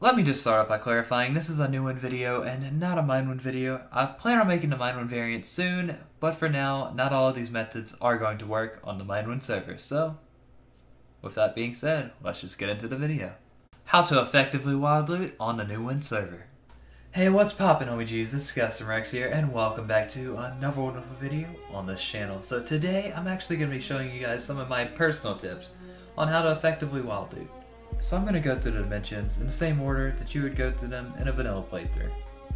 Let me just start off by clarifying, this is a Newwind video and not a Minewind video. I plan on making the Minewind variant soon, but for now, not all of these methods are going to work on the Minewind server, so with that being said, let's just get into the video. How to effectively wild loot on the Newwind server. Hey, what's poppin' OMGs, this is Custom Rex here, and welcome back to another wonderful video on this channel. So today, I'm actually going to be showing you guys some of my personal tips on how to effectively wild loot. So I'm going to go through the dimensions in the same order that you would go through them in a vanilla playthrough.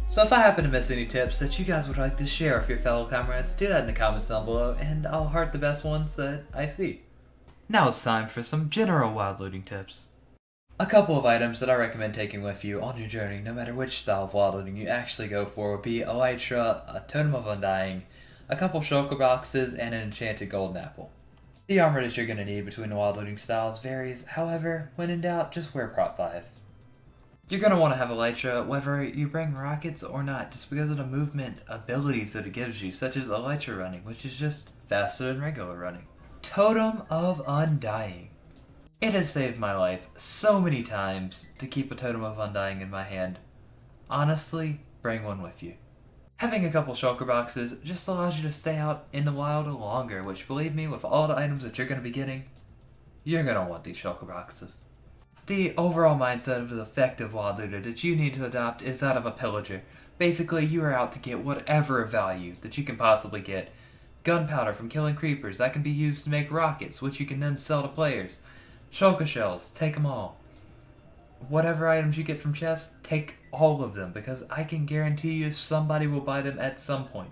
So if I happen to miss any tips that you guys would like to share with your fellow comrades, do that in the comments down below, and I'll heart the best ones that I see. Now it's time for some general wild looting tips. A couple of items that I recommend taking with you on your journey, no matter which style of wild looting you actually go for, would be Elytra, a Totem of Undying, a couple shulker boxes, and an enchanted golden apple. The armor that you're going to need between the wild looting styles varies, however, when in doubt, just wear Prot 5. You're going to want to have Elytra whether you bring rockets or not, just because of the movement abilities that it gives you, such as Elytra running, which is just faster than regular running. Totem of Undying. It has saved my life so many times to keep a Totem of Undying in my hand. Honestly, bring one with you. Having a couple shulker boxes just allows you to stay out in the wild longer, which, believe me, with all the items that you're going to be getting, you're going to want these shulker boxes. The overall mindset of the effective wild looter that you need to adopt is that of a pillager. Basically, you are out to get whatever value that you can possibly get. Gunpowder from killing creepers, that can be used to make rockets, which you can then sell to players. Shulker shells, take them all. Whatever items you get from chests, take all of them, because I can guarantee you somebody will buy them at some point.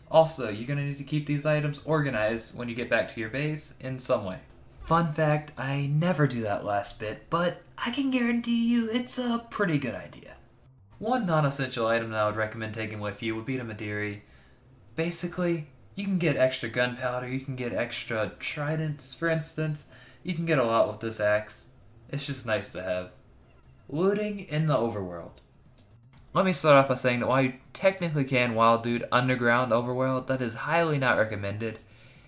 Also, you're going to need to keep these items organized when you get back to your base in some way. Fun fact, I never do that last bit, but I can guarantee you it's a pretty good idea. One non-essential item that I would recommend taking with you would be the Madiri. Basically, you can get extra gunpowder, you can get extra tridents, for instance. You can get a lot with this axe. It's just nice to have. Looting in the overworld. Let me start off by saying that while you technically can wild loot underground overworld, that is highly not recommended.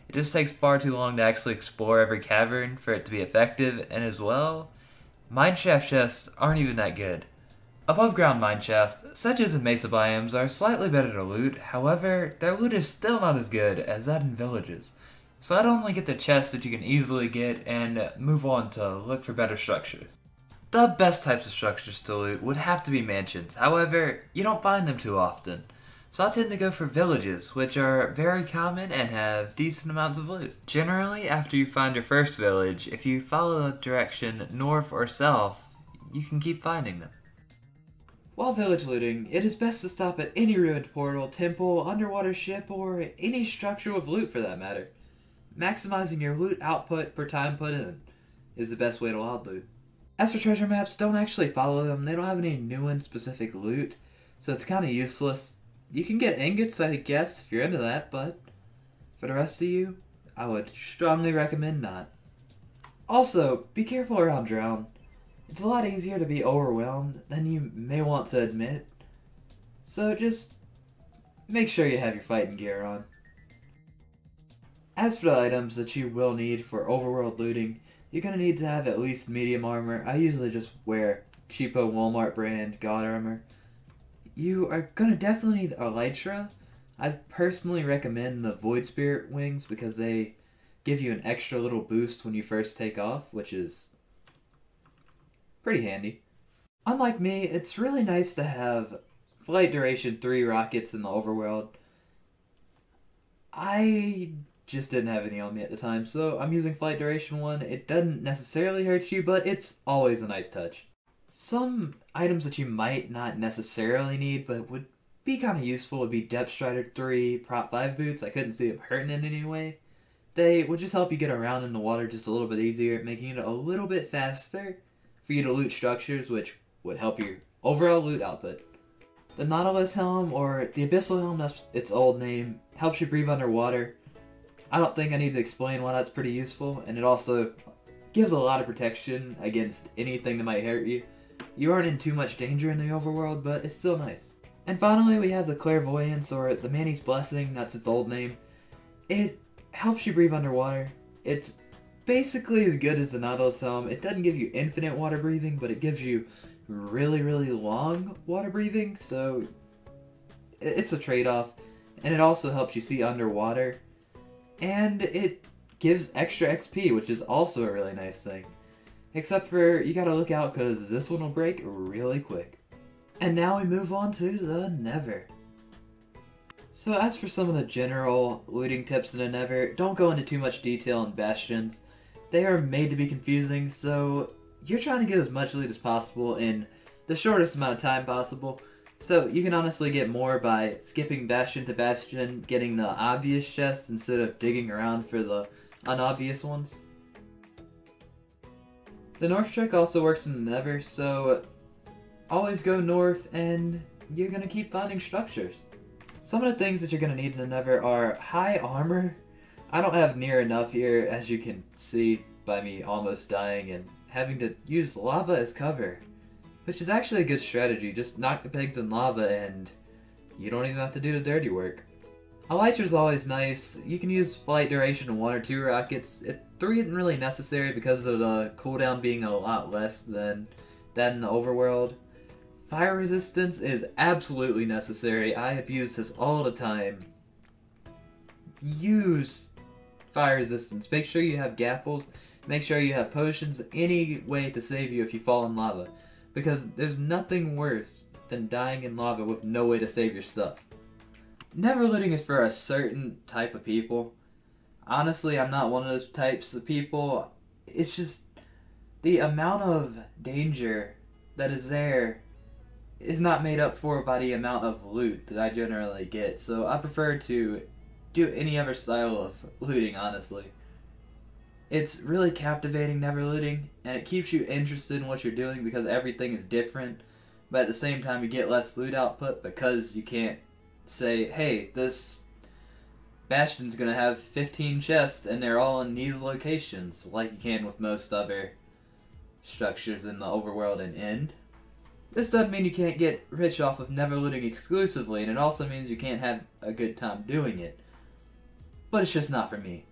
It just takes far too long to actually explore every cavern for it to be effective, and as well, mineshaft chests aren't even that good. Above ground mineshafts, such as in mesa biomes, are slightly better to loot, however, their loot is still not as good as that in villages. So I'd only get the chests that you can easily get and move on to look for better structures. The best types of structures to loot would have to be mansions, however, you don't find them too often. So I tend to go for villages, which are very common and have decent amounts of loot. Generally, after you find your first village, if you follow the direction north or south, you can keep finding them. While village looting, it is best to stop at any ruined portal, temple, underwater ship, or any structure with loot for that matter. Maximizing your loot output per time put in is the best way to wild loot. As for treasure maps, don't actually follow them. They don't have any Newwind specific loot, so it's kind of useless. You can get ingots, I guess, if you're into that, but for the rest of you, I would strongly recommend not. Also, be careful around drown. It's a lot easier to be overwhelmed than you may want to admit, so just make sure you have your fighting gear on. As for the items that you will need for overworld looting, you're going to need to have at least medium armor. I usually just wear cheapo Walmart brand god armor. You are going to definitely need Elytra. I personally recommend the Void Spirit wings because they give you an extra little boost when you first take off, which is pretty handy. Unlike me, it's really nice to have Flight Duration 3 rockets in the overworld. I just didn't have any on me at the time, so I'm using Flight Duration 1. It doesn't necessarily hurt you, but it's always a nice touch. Some items that you might not necessarily need, but would be kind of useful, would be Depth Strider 3 Prot 5 boots. I couldn't see them hurting in any way. They would just help you get around in the water just a little bit easier, making it a little bit faster for you to loot structures, which would help your overall loot output. The Nautilus Helm, or the Abyssal Helm, that's its old name, helps you breathe underwater. I don't think I need to explain why that's pretty useful, and it also gives a lot of protection against anything that might hurt you. You aren't in too much danger in the overworld, but it's still nice. And finally, we have the Clairvoyance, or the Manny's Blessing, that's its old name. It helps you breathe underwater. It's basically as good as the Nautilus Helm. It doesn't give you infinite water breathing, but it gives you really long water breathing, so it's a trade-off. And it also helps you see underwater. And it gives extra XP, which is also a really nice thing. Except for, you gotta look out because this one will break really quick. And now we move on to the Nether. So as for some of the general looting tips in the Nether, don't go into too much detail on bastions. They are made to be confusing, so you're trying to get as much loot as possible in the shortest amount of time possible. So you can honestly get more by skipping bastion to bastion, getting the obvious chests instead of digging around for the unobvious ones. The north trick also works in the Nether, so always go north and you're going to keep finding structures. Some of the things that you're going to need in the Nether are high armor. I don't have near enough here, as you can see by me almost dying and having to use lava as cover. Which is actually a good strategy, just knock the pigs in lava and you don't even have to do the dirty work. Elytra is always nice. You can use flight duration of 1 or 2 rockets. 3 isn't really necessary because of the cooldown being a lot less than that in the overworld. Fire resistance is absolutely necessary. I abuse this all the time. Use fire resistance. Make sure you have gapples. Make sure you have potions. Any way to save you if you fall in lava. Because there's nothing worse than dying in lava with no way to save your stuff. Nether looting is for a certain type of people. Honestly, I'm not one of those types of people. It's just the amount of danger that is there is not made up for by the amount of loot that I generally get. So I prefer to do any other style of looting, honestly. It's really captivating Nether looting, and it keeps you interested in what you're doing because everything is different. But at the same time, you get less loot output because you can't say, hey, this bastion's gonna have 15 chests and they're all in these locations, like you can with most other structures in the overworld and end. This doesn't mean you can't get rich off of Nether looting exclusively, and it also means you can't have a good time doing it. But it's just not for me.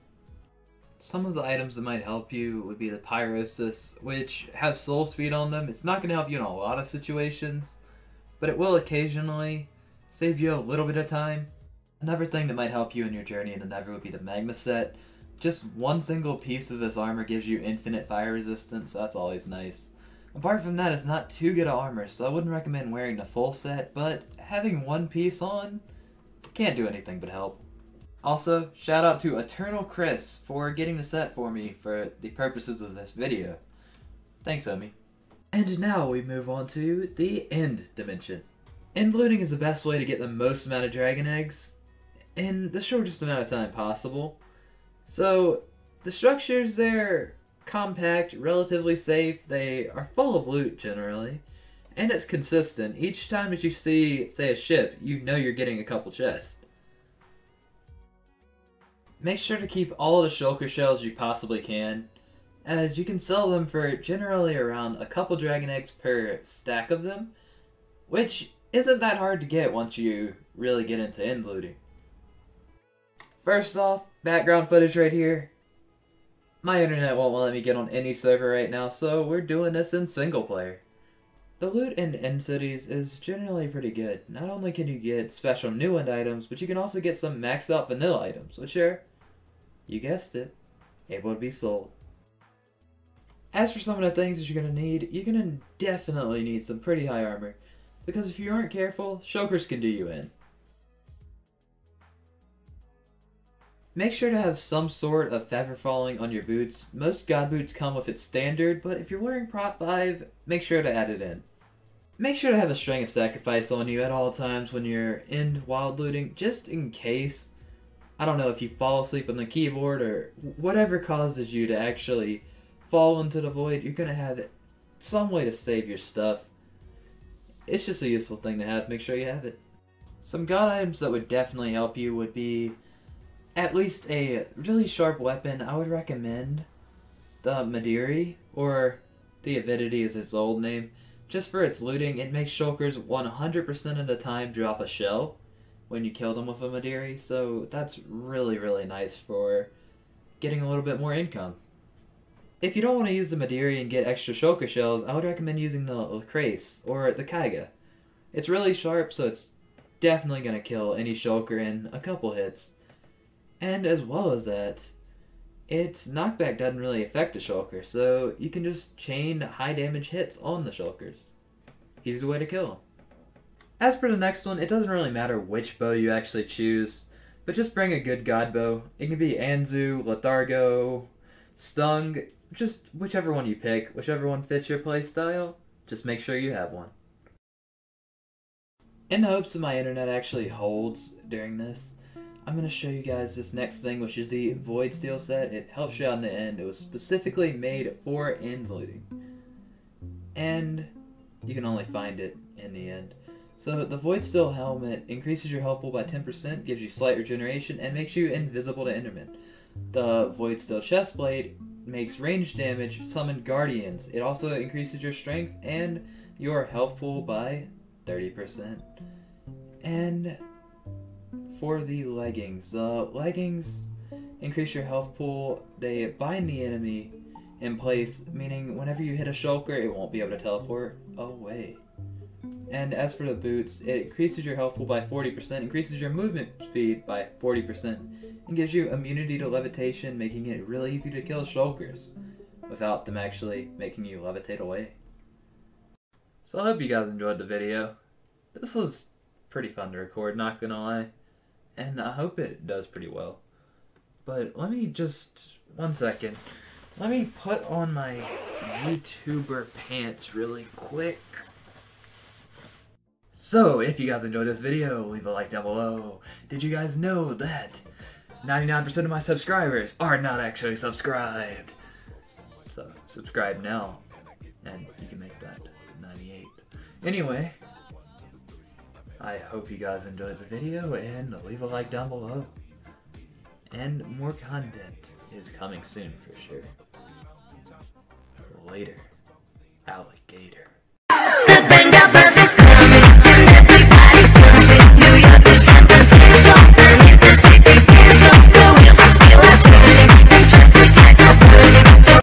Some of the items that might help you would be the Pyrosis, which have soul speed on them. It's not going to help you in a lot of situations, but it will occasionally save you a little bit of time. Another thing that might help you in your journey in the Nether would be the Magma set. Just one single piece of this armor gives you infinite fire resistance, so that's always nice. Apart from that, it's not too good of armor, so I wouldn't recommend wearing the full set, but having one piece on can't do anything but help. Also, shout out to Eternal Chris for getting the set for me for the purposes of this video. Thanks, homie. And now we move on to the end dimension. End looting is the best way to get the most amount of dragon eggs in the shortest amount of time possible. So, the structures, they're compact, relatively safe, they are full of loot generally, and it's consistent. Each time that you see, say, a ship, you know you're getting a couple chests. Make sure to keep all the shulker shells you possibly can, as you can sell them for generally around a couple dragon eggs per stack of them, which isn't that hard to get once you really get into end looting. First off, background footage right here. My internet won't let me get on any server right now, so we're doing this in single player. The loot in end cities is generally pretty good. Not only can you get special Newwind items, but you can also get some maxed out vanilla items, which are, you guessed it, able to be sold. As for some of the things that you're going to need, you're going to definitely need some pretty high armor, because if you aren't careful, shulkers can do you in. Make sure to have some sort of feather falling on your boots. Most god boots come with its standard, but if you're wearing Prot 5, make sure to add it in. Make sure to have a string of sacrifice on you at all times when you're in wild looting, just in case. I don't know, if you fall asleep on the keyboard or whatever causes you to actually fall into the void, you're going to have some way to save your stuff. It's just a useful thing to have. Make sure you have it. Some god items that would definitely help you would be at least a really sharp weapon. I would recommend the Madiri, or the Avidity is its old name. Just for its looting, it makes shulkers 100% of the time drop a shell when you kill them with a Madiri, so that's really, really nice for getting a little bit more income. If you don't want to use the Madeira and get extra shulker shells, I would recommend using the Lacrace or the Kaiga. It's really sharp, so it's definitely going to kill any shulker in a couple hits. And as well as that, its knockback doesn't really affect a shulker, so you can just chain high damage hits on the shulkers. Easy way to kill them. As for the next one, it doesn't really matter which bow you actually choose, but just bring a good god bow. It can be Anzu, Lethargo, Stung, just whichever one you pick, whichever one fits your playstyle, just make sure you have one. In the hopes that my internet actually holds during this, I'm going to show you guys this next thing, which is the Void Steel set. It helps you out in the end. It was specifically made for ends looting. And you can only find it in the end. So the Void Steel helmet increases your health pool by 10%, gives you slight regeneration, and makes you invisible to Endermen. The Void Steel chestplate makes ranged damage, summon guardians. It also increases your strength and your health pool by 30%. And for the leggings increase your health pool. They bind the enemy in place, meaning whenever you hit a shulker, it won't be able to teleport away. And as for the boots, it increases your health pool by 40%, increases your movement speed by 40%, and gives you immunity to levitation, making it really easy to kill shulkers without them actually making you levitate away. So I hope you guys enjoyed the video. This was pretty fun to record, not gonna lie, and I hope it does pretty well. But let me just, 1 second, let me put on my YouTuber pants really quick. So, if you guys enjoyed this video, leave a like down below. Did you guys know that 99% of my subscribers are not actually subscribed? So, subscribe now, and you can make that 98. Anyway, I hope you guys enjoyed the video, and leave a like down below. And more content is coming soon for sure. Later, alligator.